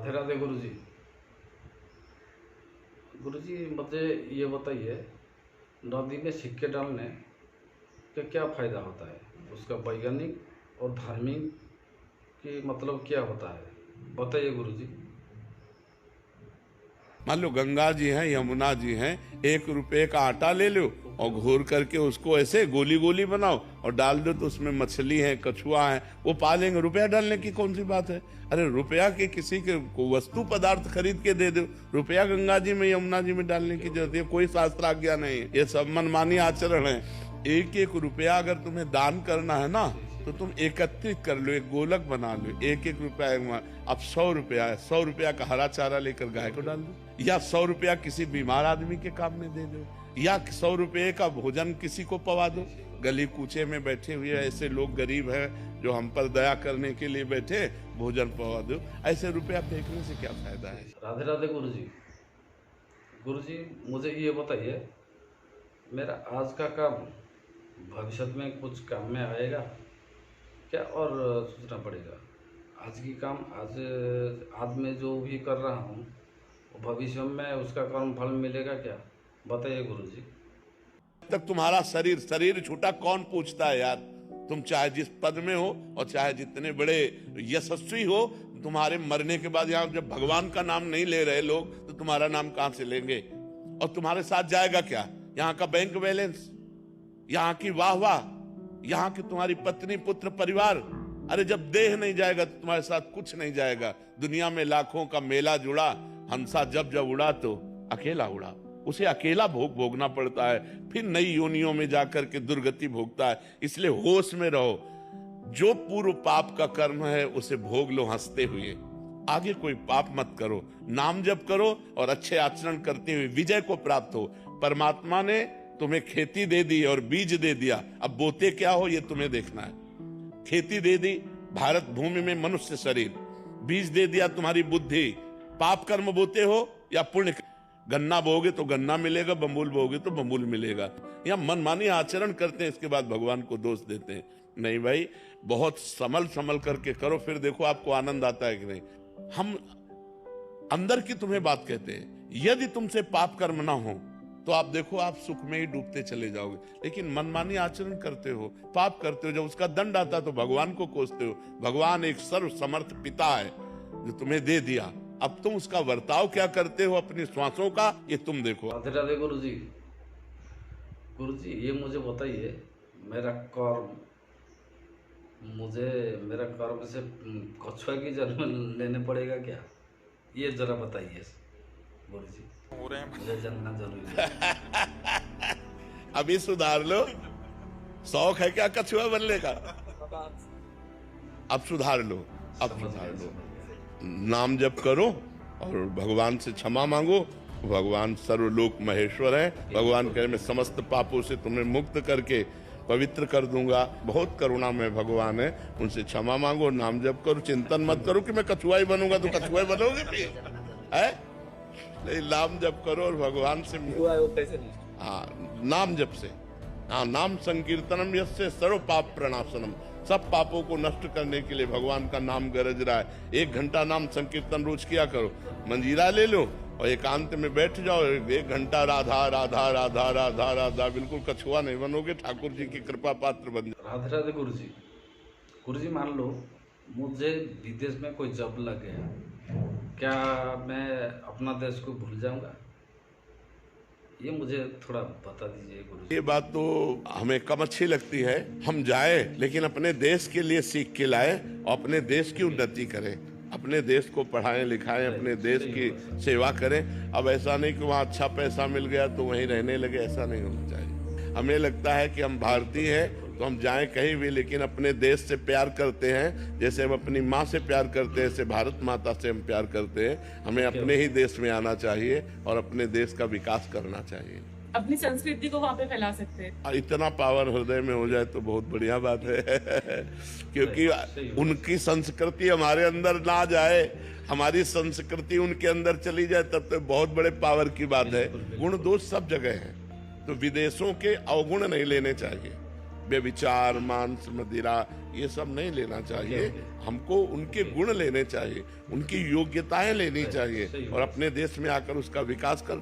राधे राधे गुरुजी। गुरुजी मुझे ये बताइए, नदी में सिक्के डालने का क्या फ़ायदा होता है? उसका वैज्ञानिक और धार्मिक की मतलब क्या होता है, बताइए गुरुजी। मान लो गंगा जी हैं, यमुना जी हैं, 1 रुपए का आटा ले लो और घोर करके उसको ऐसे गोली गोली बनाओ और डाल दो, तो उसमें मछली है, कछुआ है, वो पालेंगे। रुपया डालने की कौन सी बात है? अरे रुपया के किसी के को वस्तु पदार्थ खरीद के दे दो, रुपया गंगा जी में यमुना जी में डालने की जरूरत है? कोई शास्त्र आज्ञा नहीं है, ये सब मनमानी आचरण है। 1-1 रुपया अगर तुम्हें दान करना है ना, तो तुम एकत्रित कर लो, एक गोलक बना लो, 1-1 रुपया। अब 100 रुपया है, 100 रुपया का हरा चारा लेकर गाय को डाल दो, या 100 रुपया किसी बीमार आदमी के काम में दे दो, या 100 रुपये का भोजन किसी को पवा दो। गली कूचे में बैठे हुए ऐसे लोग गरीब हैं जो हम पर दया करने के लिए बैठे, भोजन पवा दो। ऐसे रुपया फेंकने से क्या फायदा है? राधे राधे गुरुजी। गुरुजी मुझे ये बताइए, मेरा आज का काम भविष्य में कुछ काम में आएगा क्या, और सोचना पड़ेगा? आज की काम आज मैं जो भी कर रहा हूँ, भविष्य में उसका कर्म फल मिलेगा क्या, बताइए गुरुजी। तक तुम्हारा शरीर छूटा कौन पूछता है यार? तुम चाहे जिस पद में हो और चाहे जितने बड़े यशस्वी हो, तुम्हारे मरने के बाद यहाँ जब भगवान का नाम नहीं ले रहे लोग, तो तुम्हारा नाम कहां से लेंगे? और तुम्हारे साथ जाएगा क्या? यहाँ का बैंक बैलेंस, यहाँ की वाह, यहाँ की तुम्हारी पत्नी, पुत्र, परिवार। अरे जब देह नहीं जाएगा तो तुम्हारे साथ कुछ नहीं जाएगा। दुनिया में लाखों का मेला जुड़ा, हंसा जब जब उड़ा तो अकेला उड़ा। उसे अकेला भोगना पड़ता है, फिर नई योनियों में जाकर के दुर्गति भोगता है। इसलिए होश में रहो, जो पूर्व पाप का कर्म है उसे भोग लो हंसते हुए। आगे कोई पाप मत करो, नाम जप करो और अच्छे आचरण करते हुए विजय को प्राप्त हो। परमात्मा ने तुम्हें खेती दे दी और बीज दे दिया, अब बोते क्या हो ये तुम्हें देखना है। खेती दे दी भारत भूमि में मनुष्य शरीर, बीज दे दिया तुम्हारी बुद्धि। पाप कर्म बोते हो या पुण्य? गन्ना बोगे तो गन्ना मिलेगा, बम्बूल बोगे तो बम्बूल मिलेगा। या मनमानी आचरण करते हैं, इसके बाद भगवान को दोष देते हैं। नहीं भाई, बहुत संभल करके करो, फिर देखो आपको आनंद आता है कि नहीं। हम अंदर की तुम्हें बात कहते हैं, यदि तुमसे पाप कर्म ना हो तो आप देखो आप सुख में ही डूबते चले जाओगे। लेकिन मनमानी आचरण करते हो, पाप करते हो, जब उसका दंड आता तो भगवान को कोसते हो। भगवान एक सर्व समर्थ पिता है जो तुम्हें दे दिया, अब तुम उसका वर्ताव क्या करते हो अपनी श्वासों का, ये तुम देखो। राधे राधे गुरुजी। गुरुजी ये मुझे बताइए, मेरा कर्म से कछुआ की जन्म लेने पड़ेगा क्या, ये जरा बताइए गुरुजी, मुझे जानना जरूरी है। अभी सुधार लो, शौक है क्या कछुआ बनने का? अब सुधार लो, अब सुधार लो। नाम जप करो और भगवान से क्षमा मांगो। भगवान सर्वलोक महेश्वर है। भगवान कहे मैं समस्त पापों से तुम्हें मुक्त करके पवित्र कर दूंगा। बहुत करुणा में भगवान है, उनसे क्षमा मांगो, नाम जप करो। चिंतन मत करो कि मैं कछुआ ही बनूंगा, तो कछुआ ही बनोगे है? नहीं, नाम जप करो और भगवान से नाम जप से। नाम संकीर्तनम यस्य सर्व पाप प्रणाशनम। सब पापों को नष्ट करने के लिए भगवान का नाम गरज रहा है। 1 घंटा नाम संकीर्तन रोज किया करो। मंजीरा ले लो और एकांत में बैठ जाओ, 1 घंटा राधा राधा राधा राधा राधा। बिल्कुल कछुआ नहीं बनोगे, ठाकुर जी की कृपा पात्र बन जाओ। राधे राधे गुरुजी। गुरुजी मान लो मुझे विदेश में कोई जॉब लग गया, क्या मैं अपना देश को भूल जाऊंगा? ये मुझे थोड़ा बता दीजिए गुरुजी। ये बात तो हमें कम अच्छी लगती है। हम जाए लेकिन अपने देश के लिए सीख के लाए और अपने देश की उन्नति करें, अपने देश को पढ़ाएं लिखाएं, अपने देश की सेवा करें। अब ऐसा नहीं कि वहाँ अच्छा पैसा मिल गया तो वहीं रहने लगे, ऐसा नहीं होना चाहिए। हमें लगता है कि हम भारतीय हैं तो हम जाएं कहीं भी, लेकिन अपने देश से प्यार करते हैं जैसे हम अपनी माँ से प्यार करते हैं, ऐसे भारत माता से हम प्यार करते हैं। हमें अपने ही देश में आना चाहिए और अपने देश का विकास करना चाहिए। अपनी संस्कृति को वहाँ पे फैला सकते हैं। इतना पावर हृदय में हो जाए तो बहुत बढ़िया बात है। क्योंकि उनकी संस्कृति हमारे अंदर ना जाए, हमारी संस्कृति उनके अंदर चली जाए, तब तो बहुत बड़े पावर की बात है। गुण दोष सब जगह है, तो विदेशों के अवगुण नहीं लेने चाहिए। व्यभिचार, मांस, मदिरा, ये सब नहीं लेना चाहिए। ओके। हमको उनके गुण लेने चाहिए, उनकी योग्यताएं लेनी सही चाहिए बात। और अपने देश में आकर उसका विकास करना